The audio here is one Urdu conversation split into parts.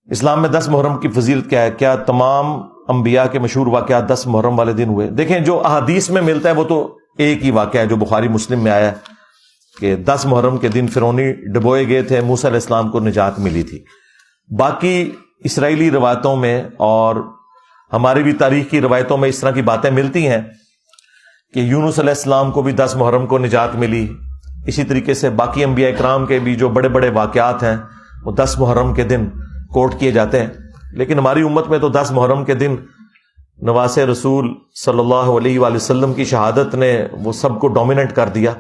اسلام میں 10 محرم کی فضیلت کیا ہے؟ کیا تمام انبیاء کے مشہور واقعات 10 محرم والے دن ہوئے؟ دیکھیں جو احادیث میں ملتا ہے وہ تو ایک ہی واقعہ ہے جو بخاری مسلم میں آیا ہے کہ 10 محرم کے دن فرعونی ڈبوئے گئے تھے، موسیٰ علیہ السلام کو نجات ملی تھی۔ باقی اسرائیلی روایتوں میں اور ہماری بھی تاریخ کی روایتوں میں اس طرح کی باتیں ملتی ہیں کہ یونس علیہ السلام کو بھی 10 محرم کو نجات ملی۔ اسی طریقے سے باقی انبیاء اکرام کے بھی جو بڑے بڑے واقعات ہیں وہ 10 محرم کے دن کوٹ کیے جاتے ہیں، لیکن ہماری امت میں تو 10 محرم کے دن نواسے رسول صلی اللہ علیہ وآلہ وسلم کی شہادت نے وہ سب کو ڈومیننٹ کر دیا۔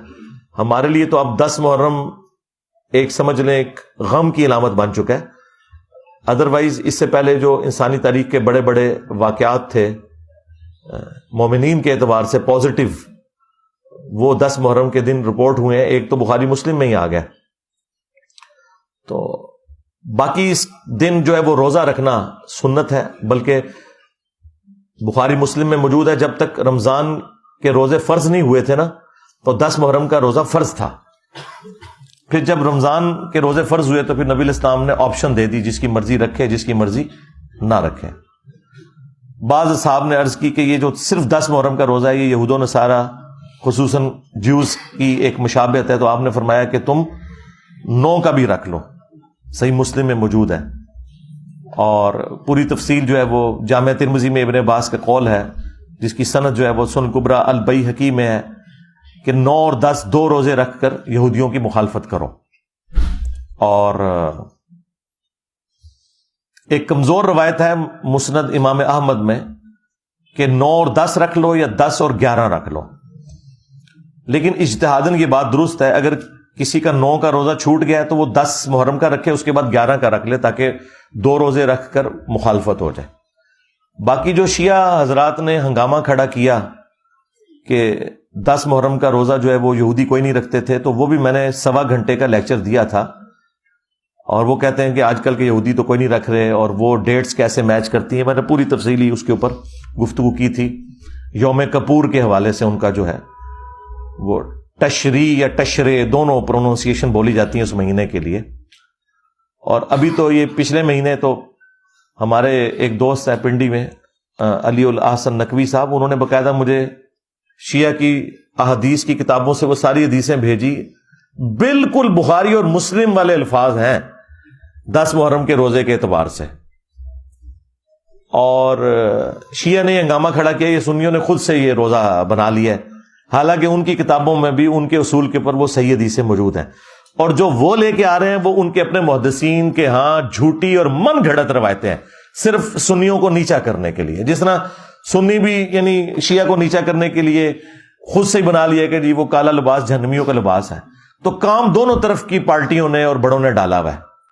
ہمارے لیے تو اب 10 محرم ایک سمجھ لیں ایک غم کی علامت بن چکا ہے۔ ادروائز اس سے پہلے جو انسانی تاریخ کے بڑے بڑے واقعات تھے مومنین کے اعتبار سے پازیٹو، وہ 10 محرم کے دن رپورٹ ہوئے ہیں۔ ایک تو بخاری مسلم میں ہی آ گیا۔ تو باقی اس دن جو ہے وہ روزہ رکھنا سنت ہے، بلکہ بخاری مسلم میں موجود ہے جب تک رمضان کے روزے فرض نہیں ہوئے تھے نا تو 10 محرم کا روزہ فرض تھا۔ پھر جب رمضان کے روزے فرض ہوئے تو پھر نبی علیہ السلام نے آپشن دے دی، جس کی مرضی رکھے جس کی مرضی نہ رکھے۔ بعض اصحاب نے عرض کی کہ یہ جو صرف 10 محرم کا روزہ ہے یہ یہود و نصارہ خصوصاً جیوز کی ایک مشابہت ہے، تو آپ نے فرمایا کہ تم 9 کا بھی رکھ لو، صحیح مسلم میں موجود ہے۔ اور پوری تفصیل جو ہے وہ جامع ترمذی میں ابن عباس کا قول ہے، جس کی سند جو ہے وہ سنن کبریٰ البیہقی میں ہے کہ 9 اور 10 2 روزے رکھ کر یہودیوں کی مخالفت کرو۔ اور ایک کمزور روایت ہے مسند امام احمد میں کہ 9 اور 10 رکھ لو یا 10 اور 11 رکھ لو، لیکن اجتہاداً یہ بات درست ہے، اگر کسی کا 9 کا روزہ چھوٹ گیا ہے تو وہ 10 محرم کا رکھے، اس کے بعد 11 کا رکھ لے تاکہ 2 روزے رکھ کر مخالفت ہو جائے۔ باقی جو شیعہ حضرات نے ہنگامہ کھڑا کیا کہ 10 محرم کا روزہ جو ہے وہ یہودی کوئی نہیں رکھتے تھے، تو وہ بھی میں نے 1.25 گھنٹے کا لیکچر دیا تھا، اور وہ کہتے ہیں کہ آج کل کے یہودی تو کوئی نہیں رکھ رہے اور وہ ڈیٹس کیسے میچ کرتی ہیں۔ میں نے پوری تفصیلی اس کے اوپر گفتگو کی تھی۔ یوم کپور کے حوالے سے ان کا جو ہے وہ تشریع یا تشرے دونوں پروننسیشن بولی جاتی ہیں اس مہینے کے لیے۔ اور ابھی تو یہ پچھلے مہینے تو ہمارے ایک دوست ہے پنڈی میں علی الاحسن نقوی صاحب، انہوں نے باقاعدہ مجھے شیعہ کی احادیث کی کتابوں سے وہ ساری حدیثیں بھیجی، بالکل بخاری اور مسلم والے الفاظ ہیں 10 محرم کے روزے کے اعتبار سے۔ اور شیعہ نے ہنگامہ کھڑا کیا یہ سنیوں نے خود سے یہ روزہ بنا لیا ہے، حالانکہ ان کی کتابوں میں بھی ان کے اصول کے اوپر وہ صحیح حدیثیں موجود ہیں، اور جو وہ لے کے آ رہے ہیں وہ ان کے اپنے محدثین کے ہاں جھوٹی اور من گھڑت روایتیں ہیں، صرف سنیوں کو نیچا کرنے کے لیے۔ جس طرح سنی بھی یعنی شیعہ کو نیچا کرنے کے لیے خود سے ہی بنا لیا کہ جی وہ کالا لباس جہنمیوں کا لباس ہے، تو کام دونوں طرف کی پارٹیوں نے اور بڑوں نے ڈالا ہوا ہے۔